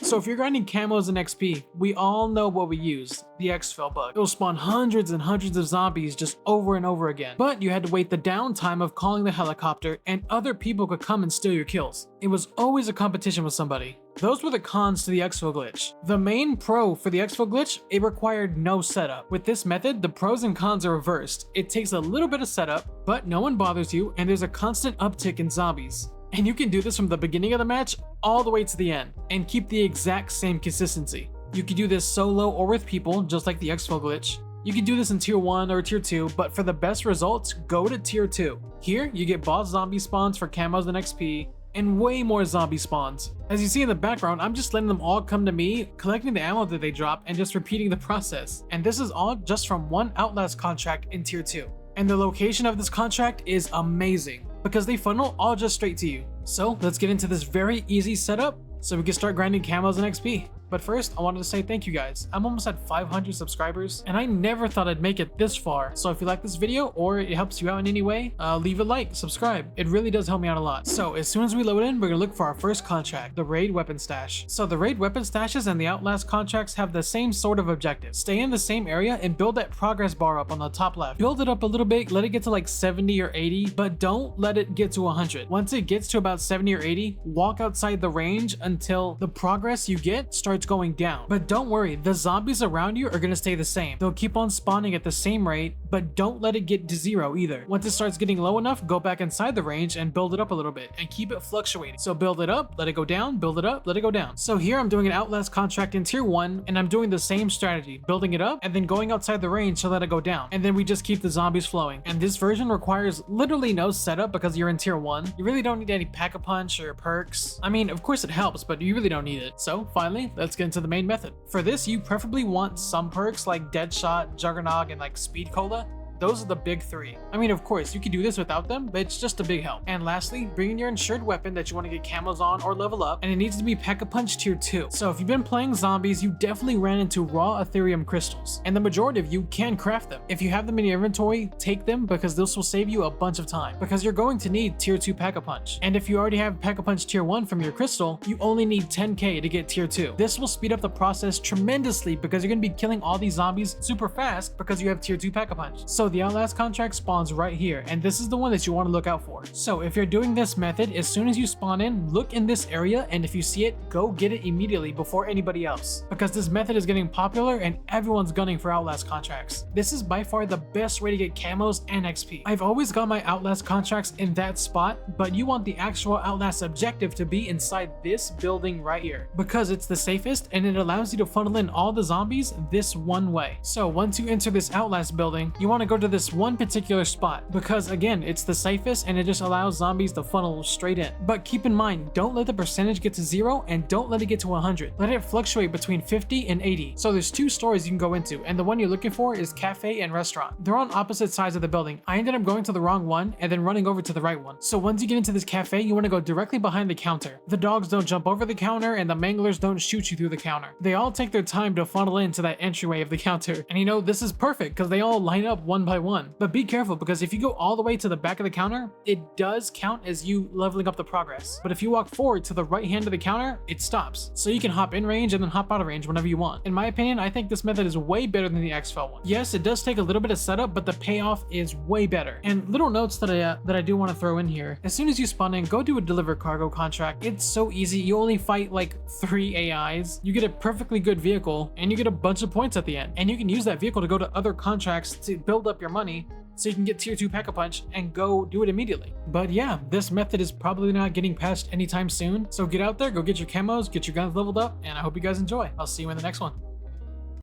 So if you're grinding camos and XP, we all know what we use, the exfil bug. It will spawn hundreds and hundreds of zombies just over and over again. But you had to wait the downtime of calling the helicopter, and other people could come and steal your kills. It was always a competition with somebody. Those were the cons to the exfil glitch. The main pro for the exfil glitch, it required no setup. With this method, the pros and cons are reversed. It takes a little bit of setup, but no one bothers you, and there's a constant uptick in zombies. And you can do this from the beginning of the match all the way to the end, and keep the exact same consistency. You can do this solo or with people, just like the exfil glitch. You can do this in tier 1 or tier 2, but for the best results, go to tier 2. Here, you get boss zombie spawns for camos and XP, and way more zombie spawns. As you see in the background, I'm just letting them all come to me, collecting the ammo that they drop, and just repeating the process. And this is all just from one Outlast contract in tier 2. And the location of this contract is amazing, because they funnel all just straight to you. So let's get into this very easy setup so we can start grinding camos and XP. But first, I wanted to say thank you guys. I'm almost at 500 subscribers, and I never thought I'd make it this far. So if you like this video or it helps you out in any way, leave a like, subscribe. It really does help me out a lot. So as soon as we load in, we're gonna look for our first contract, the raid weapon stash. So the raid weapon stashes and the Outlast contracts have the same sort of objective. Stay in the same area and build that progress bar up on the top left. Build it up a little bit, let it get to like 70 or 80, but don't let it get to 100. Once it gets to about 70 or 80, walk outside the range until the progress you get starts going down. But don't worry, the zombies around you are gonna stay the same. They'll keep on spawning at the same rate, but don't let it get to 0 either. Once it starts getting low enough, go back inside the range and build it up a little bit and keep it fluctuating. So build it up, let it go down, build it up, let it go down. So here I'm doing an Outlast contract in tier 1, and I'm doing the same strategy, building it up and then going outside the range to let it go down. And then we just keep the zombies flowing. And this version requires literally no setup because you're in tier 1. You really don't need any pack-a-punch or perks. I mean, of course it helps, but you really don't need it. So finally, let's get into the main method. For this, you preferably want some perks like Deadshot, Juggernog, and like Speed Cola. Those are the big 3. I mean, of course, you can do this without them, but it's just a big help. And lastly, bring in your insured weapon that you want to get camos on or level up, and it needs to be Pack-a-Punch tier 2. So if you've been playing zombies, you definitely ran into raw Ethereum crystals, and the majority of you can craft them. If you have them in your inventory, take them because this will save you a bunch of time, because you're going to need tier 2 Pack-a-Punch. And if you already have Pack-a-Punch tier 1 from your crystal, you only need 10k to get tier 2. This will speed up the process tremendously because you're going to be killing all these zombies super fast because you have tier 2 Pack-a-Punch. So the Outlast contract spawns right here, and this is the one that you want to look out for. So if you're doing this method, as soon as you spawn in, look in this area, and if you see it, go get it immediately before anybody else, because this method is getting popular and everyone's gunning for Outlast contracts. This is by far the best way to get camos and XP. I've always got my Outlast contracts in that spot, but you want the actual Outlast objective to be inside this building right here, because it's the safest and it allows you to funnel in all the zombies this one way. So once you enter this Outlast building, you want to go to this one particular spot, because again, it's the safest and it just allows zombies to funnel straight in. But keep in mind, don't let the percentage get to 0 and don't let it get to 100. Let it fluctuate between 50 and 80. So there's 2 stores you can go into, and the one you're looking for is cafe and restaurant. They're on opposite sides of the building. I ended up going to the wrong one and then running over to the right one. So once you get into this cafe, you want to go directly behind the counter. The dogs don't jump over the counter and the manglers don't shoot you through the counter. They all take their time to funnel into that entryway of the counter. And you know, this is perfect because they all line up one by one. But be careful, because if you go all the way to the back of the counter, it does count as you leveling up the progress. But if you walk forward to the right hand of the counter, it stops. So you can hop in range and then hop out of range whenever you want. In my opinion, I think this method is way better than the exfil one. Yes, it does take a little bit of setup, but the payoff is way better. And little notes that I do want to throw in here. As soon as you spawn in, go do a deliver cargo contract. It's so easy. You only fight like 3 AIs. You get a perfectly good vehicle and you get a bunch of points at the end. And you can use that vehicle to go to other contracts to build up your money, so you can get tier 2 Pack-a-Punch and go do it immediately. But yeah, this method is probably not getting patched anytime soon. So get out there, go get your camos, get your guns leveled up, and I hope you guys enjoy. I'll see you in the next one.